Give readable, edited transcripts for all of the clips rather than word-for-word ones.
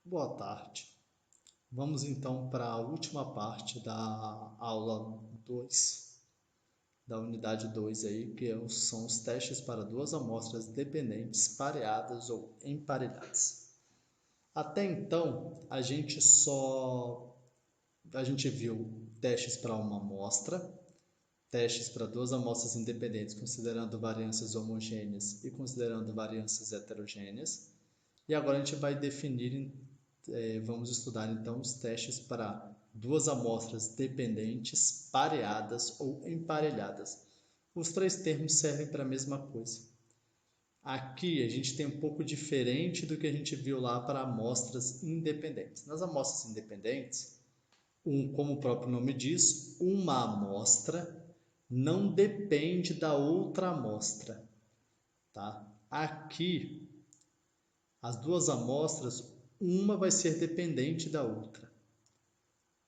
Boa tarde. Vamos então para a última parte da aula 2, da unidade 2 aí, são os testes para duas amostras dependentes pareadas ou emparelhadas. Até então, a gente viu testes para uma amostra, testes para duas amostras independentes, considerando variâncias homogêneas e considerando variâncias heterogêneas. E agora a gente vai vamos estudar então os testes para duas amostras dependentes, pareadas ou emparelhadas. Os três termos servem para a mesma coisa. Aqui a gente tem um pouco diferente do que a gente viu lá para amostras independentes. Nas amostras independentes, como o próprio nome diz, uma amostra não depende da outra amostra. Tá? Aqui, as duas amostras, uma vai ser dependente da outra.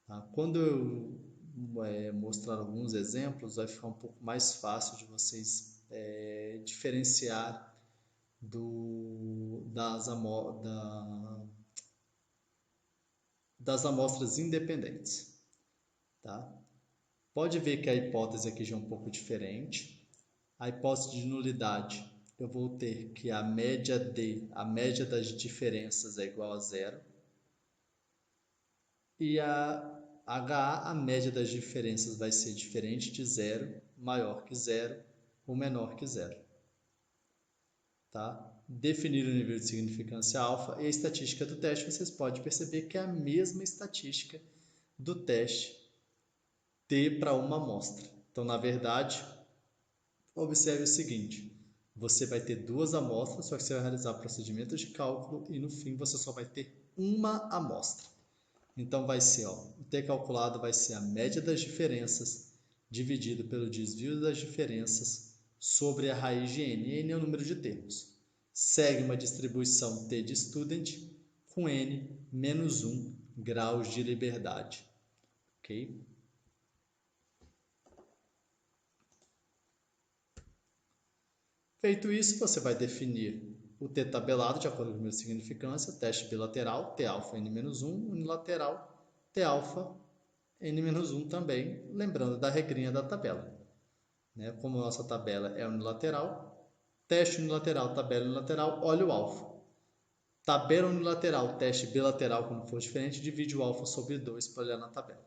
Tá? Quando eu mostrar alguns exemplos, vai ficar um pouco mais fácil de vocês diferenciar das amostras independentes. Tá? Pode ver que a hipótese aqui já é um pouco diferente. A hipótese de nulidade, eu vou ter que a média das diferenças é igual a zero. E a HA, a média das diferenças vai ser diferente de zero, maior que zero ou menor que zero. Tá? Definir o nível de significância alfa e a estatística do teste, vocês podem perceber que é a mesma estatística do teste T para uma amostra. Então, na verdade, observe o seguinte, você vai ter duas amostras, só que você vai realizar procedimentos de cálculo e no fim você só vai ter uma amostra. Então vai ser, o T calculado vai ser a média das diferenças dividido pelo desvio das diferenças sobre a raiz de n. N é o número de termos. Segue uma distribuição T de student com n menos 1 graus de liberdade. Ok? Feito isso, você vai definir o T tabelado de acordo com a número de significância, teste bilateral, T alfa n-1, unilateral, T alfa n-1 também, lembrando da regrinha da tabela. Né? Como a nossa tabela é unilateral, teste unilateral, tabela unilateral, olha o alfa. Tabela unilateral, teste bilateral, quando for diferente, divide o alfa sobre 2 para olhar na tabela.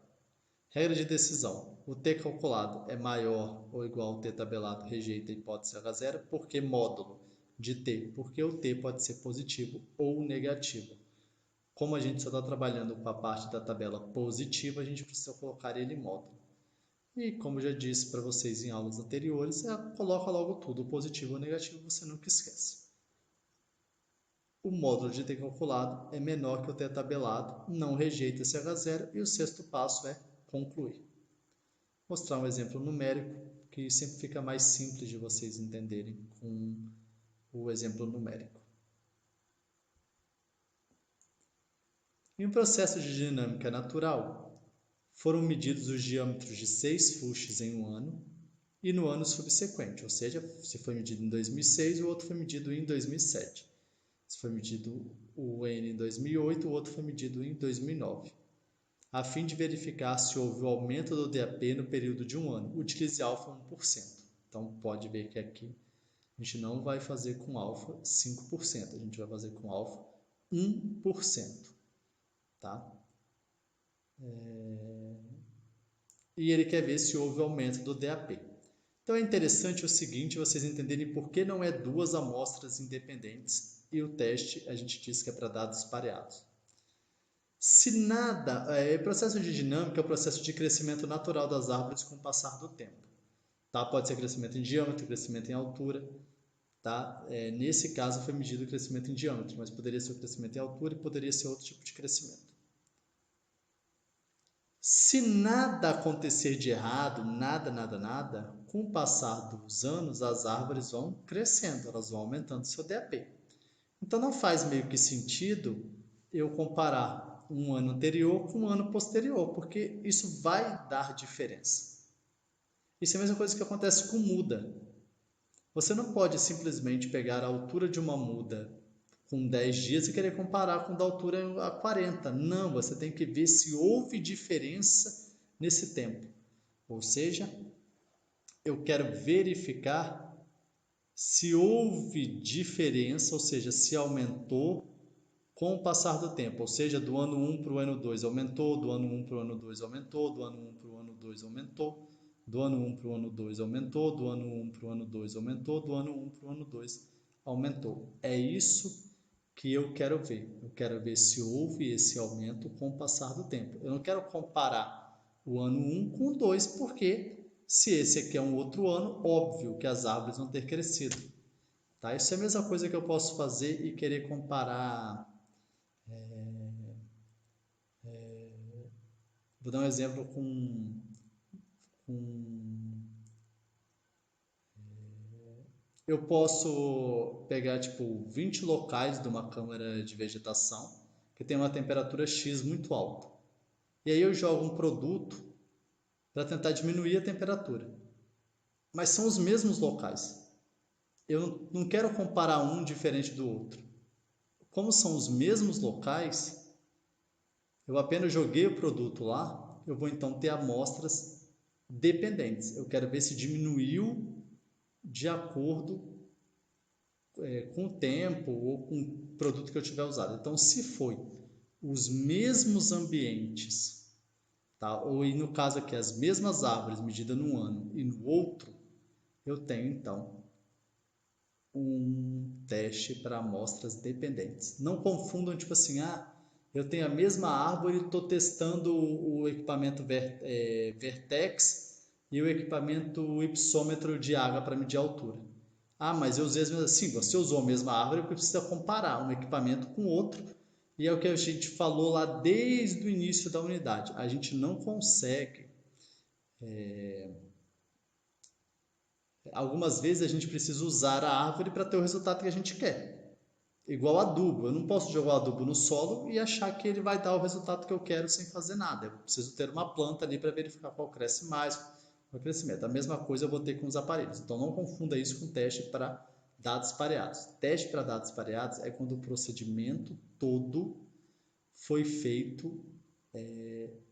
Regra de decisão. O T calculado é maior ou igual ao T tabelado, rejeita a hipótese H0, porque módulo de T, porque o T pode ser positivo ou negativo. Como a gente só está trabalhando com a parte da tabela positiva, a gente precisa colocar ele em módulo. E como já disse para vocês em aulas anteriores, coloca logo tudo, positivo ou negativo, você nunca esquece. O módulo de T calculado é menor que o T tabelado, não rejeita esse H0 e o sexto passo é concluir. Mostrar um exemplo numérico que sempre fica mais simples de vocês entenderem com o exemplo numérico. Em um processo de dinâmica natural, foram medidos os diâmetros de 6 fluxos em um ano e no ano subsequente, ou seja, se foi medido em 2006, o outro foi medido em 2007. Se foi medido o N em 2008, o outro foi medido em 2009. A fim de verificar se houve o aumento do DAP no período de um ano, utilize alfa 1%. Então, pode ver que aqui a gente não vai fazer com alfa 5%, a gente vai fazer com alfa 1%. Tá? E ele quer ver se houve aumento do DAP. Então é interessante o seguinte, vocês entenderem por que não é duas amostras independentes e o teste a gente diz que é para dados pareados. Se nada, o processo de dinâmica é o processo de crescimento natural das árvores com o passar do tempo. Tá? Pode ser crescimento em diâmetro, crescimento em altura. Tá? Nesse caso foi medido o crescimento em diâmetro, mas poderia ser o crescimento em altura e poderia ser outro tipo de crescimento. Se nada acontecer de errado, nada, com o passar dos anos as árvores vão crescendo, elas vão aumentando seu DAP. Então não faz meio que sentido eu comparar um ano anterior com um ano posterior, porque isso vai dar diferença. Isso é a mesma coisa que acontece com muda. Você não pode simplesmente pegar a altura de uma muda com 10 dias e querer comparar com o da altura a 40. Não, você tem que ver se houve diferença nesse tempo. Ou seja, eu quero verificar se houve diferença, ou seja, se aumentou com o passar do tempo, ou seja, do ano 1 para o ano 2 aumentou, do ano 1 para o ano 2 aumentou, do ano 1 para o ano 2 aumentou, do ano 1 para o ano 2 aumentou, do ano 1 para o ano 2 aumentou, do ano 1 para o ano 2 aumentou. É isso que eu quero ver. Eu quero ver se houve esse aumento com o passar do tempo. Eu não quero comparar o ano 1 com o 2, porque se esse aqui é um outro ano, óbvio que as árvores vão ter crescido. Tá? Isso é a mesma coisa que eu posso fazer e querer comparar. Vou dar um exemplo eu posso pegar tipo 20 locais de uma câmara de vegetação que tem uma temperatura X muito alta. E aí eu jogo um produto para tentar diminuir a temperatura. Mas são os mesmos locais. Eu não quero comparar um diferente do outro. Como são os mesmos locais, eu apenas joguei o produto lá, eu vou então ter amostras dependentes. Eu quero ver se diminuiu de acordo com o tempo ou com o produto que eu tiver usado. Então, se foi os mesmos ambientes, tá? Ou e no caso aqui, as mesmas árvores medidas num ano e no outro, eu tenho então um teste para amostras dependentes. Não confundam, tipo assim, eu tenho a mesma árvore e estou testando o equipamento Vertex e o equipamento ipsômetro de água para medir a altura. Mas eu usei as mesmas. Sim, você usou a mesma árvore porque precisa comparar um equipamento com outro. E é o que a gente falou lá desde o início da unidade. A gente não consegue. Algumas vezes a gente precisa usar a árvore para ter o resultado que a gente quer. Igual adubo. Eu não posso jogar o adubo no solo e achar que ele vai dar o resultado que eu quero sem fazer nada. Eu preciso ter uma planta ali para verificar qual cresce mais, qual crescimento. A mesma coisa eu vou ter com os aparelhos. Então não confunda isso com teste para dados pareados. Teste para dados pareados é quando o procedimento todo foi feito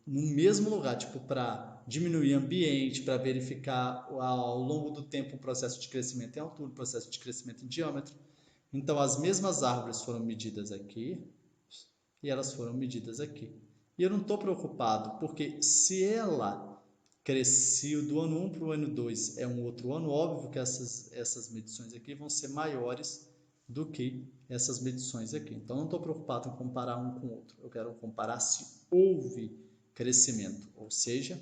no mesmo lugar, tipo para diminuir ambiente, para verificar ao longo do tempo o processo de crescimento em altura, o processo de crescimento em diâmetro. Então, as mesmas árvores foram medidas aqui e elas foram medidas aqui. E eu não estou preocupado, porque se ela cresceu do ano 1 para o ano 2 é um outro ano, óbvio que essas medições aqui vão ser maiores do que essas medições aqui. Então, não estou preocupado em comparar um com o outro. Eu quero comparar se houve crescimento, ou seja,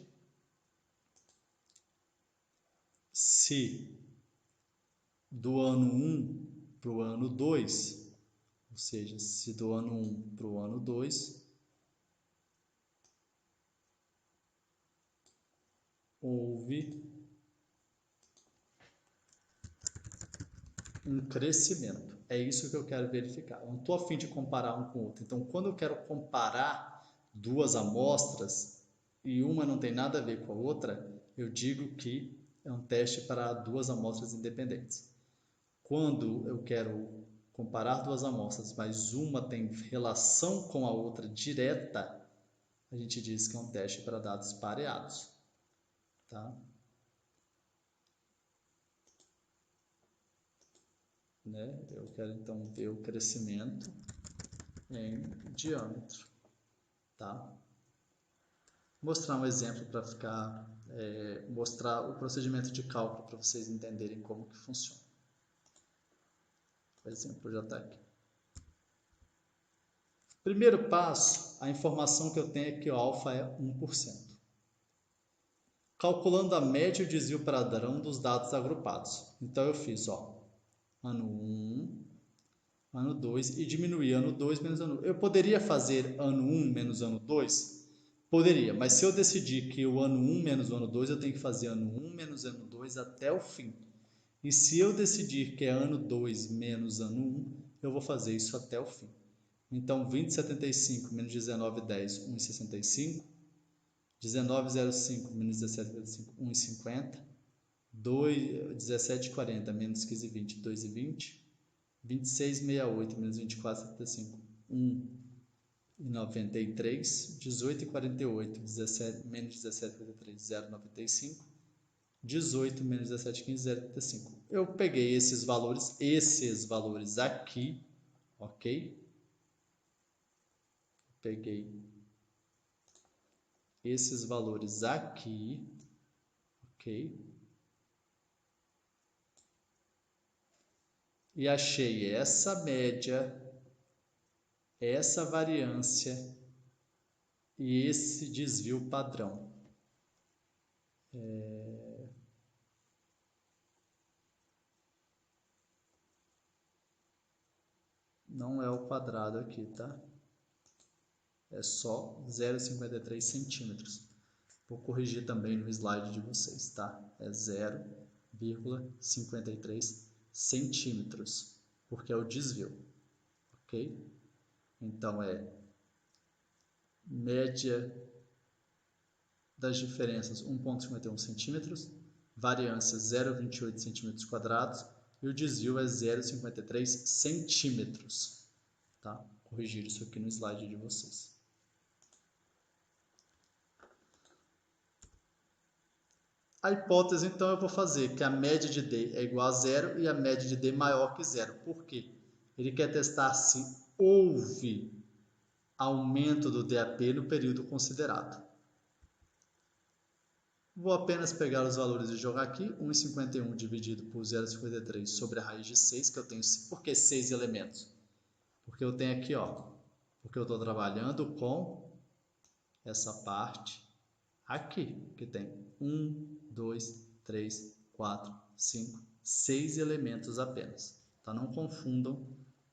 se do ano 1 para o ano 2, ou seja, se do ano 1 para o ano 2, houve um crescimento. É isso que eu quero verificar. Eu não estou a fim de comparar um com o outro. Então, quando eu quero comparar duas amostras e uma não tem nada a ver com a outra, eu digo que é um teste para duas amostras independentes. Quando eu quero comparar duas amostras, mas uma tem relação com a outra direta, a gente diz que é um teste para dados pareados. Tá? Né? Eu quero então ver o crescimento em diâmetro. Tá? Vou mostrar um exemplo para mostrar o procedimento de cálculo para vocês entenderem como que funciona. O exemplo já está aqui. Primeiro passo, a informação que eu tenho é que o alfa é 1%. Calculando a média e o desvio padrão dos dados agrupados. Então eu fiz ano 1, ano 2 e diminuir ano 2 menos ano 1. Eu poderia fazer ano 1 menos ano 2? Poderia, mas se eu decidir que o ano 1 menos o ano 2, eu tenho que fazer ano 1 menos ano 2 até o fim. E se eu decidir que é ano 2 menos ano 1, eu vou fazer isso até o fim. Então, 20,75 menos 19,10, 1,65. 19,05 menos 17,05, 1,50. 17,40 menos 15,20, 2,20. 26,68 menos 24,75, 1,93. 18,48 menos 17,53, 0,95. 18 menos 17,15, 0,35. Eu peguei esses valores aqui, ok? Peguei esses valores aqui, ok? E achei essa média, essa variância e esse desvio padrão. Não é o quadrado aqui, tá? É só 0,53 centímetros. Vou corrigir também no slide de vocês, tá? É 0,53 centímetros, porque é o desvio, ok? Então, é média das diferenças 1,51 centímetros, variância 0,28 centímetros quadrados e o desvio é 0,53 centímetros, tá? Corrigir isso aqui no slide de vocês. A hipótese, então, eu vou fazer que a média de D é igual a zero e a média de D maior que zero. Por quê? Ele quer testar se houve aumento do DAP no período considerado. Vou apenas pegar os valores e jogar aqui. 1,51 dividido por 0,53 sobre a raiz de 6, que eu tenho... Por que 6 elementos? Porque eu tenho aqui, ó, porque eu estou trabalhando com essa parte aqui, que tem 1, 2, 3, 4, 5, 6 elementos apenas. Tá? Não confundam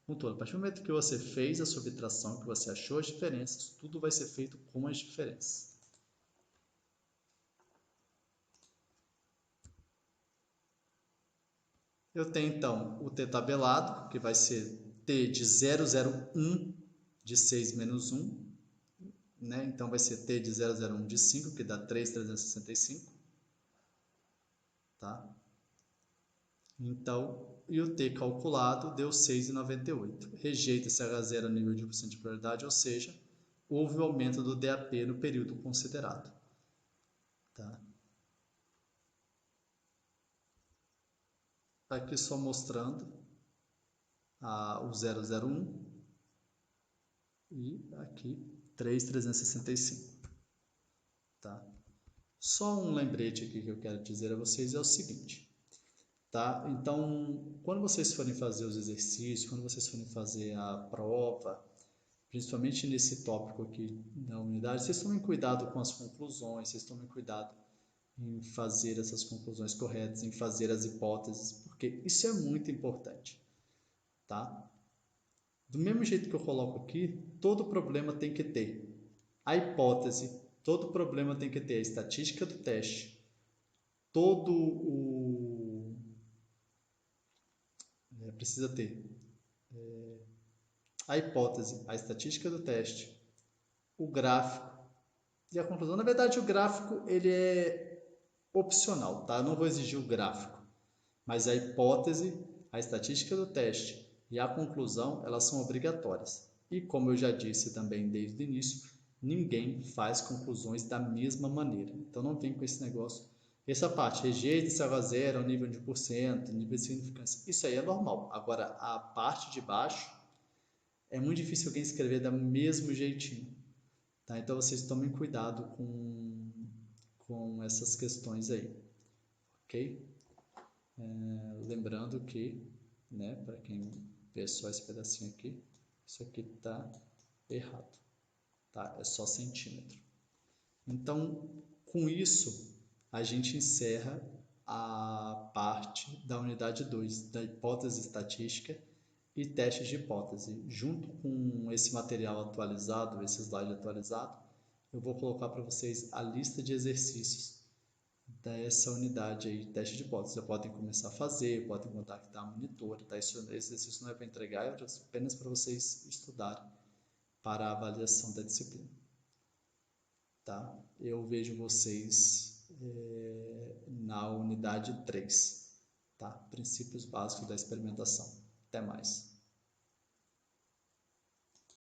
com todo. A partir do momento que você fez a subtração, que você achou as diferenças, tudo vai ser feito com as diferenças. Eu tenho então o T tabelado, que vai ser T de 001 de 6 menos 1, né? Então vai ser T de 001 de 5, que dá 3,365. Tá? Então, e o T calculado deu 6,98. Rejeita-se H0 a nível de porcento de probabilidade, ou seja, houve o aumento do DAP no período considerado. Tá? Aqui só mostrando o 001 e aqui 3,365. Tá? Só um lembrete aqui que eu quero dizer a vocês é o seguinte. Tá? Então, quando vocês forem fazer os exercícios, quando vocês forem fazer a prova, principalmente nesse tópico aqui da unidade, vocês tomem cuidado com as conclusões, vocês tomem cuidado em fazer essas conclusões corretas, em fazer as hipóteses, porque isso é muito importante, tá? Do mesmo jeito que eu coloco aqui, todo problema tem que ter a hipótese, todo problema tem que ter a estatística do teste, precisa ter a hipótese, a estatística do teste, o gráfico e a conclusão. Na verdade, o gráfico ele é opcional, tá? Eu não vou exigir o gráfico, mas a hipótese, a estatística do teste e a conclusão, elas são obrigatórias. E como eu já disse também desde o início, ninguém faz conclusões da mesma maneira. Então não vem com esse negócio. Essa parte, rejeito de salvo a zero, nível de porcento, nível de significância, isso aí é normal. Agora, a parte de baixo, é muito difícil alguém escrever do mesmo jeitinho. Tá? Então vocês tomem cuidado com essas questões aí. Ok? Lembrando que, né, para quem vê só esse pedacinho aqui, isso aqui está errado, tá? É só centímetro. Então, com isso, a gente encerra a parte da unidade 2, da hipótese estatística e testes de hipótese. Junto com esse material atualizado, esse slide atualizado, eu vou colocar para vocês a lista de exercícios dessa unidade aí, teste de hipótese. Já podem começar a fazer, podem contactar a monitora, tá? Esse exercício não é para entregar, é apenas para vocês estudarem para a avaliação da disciplina. Tá? Eu vejo vocês na unidade 3, tá? Princípios básicos da experimentação. Até mais.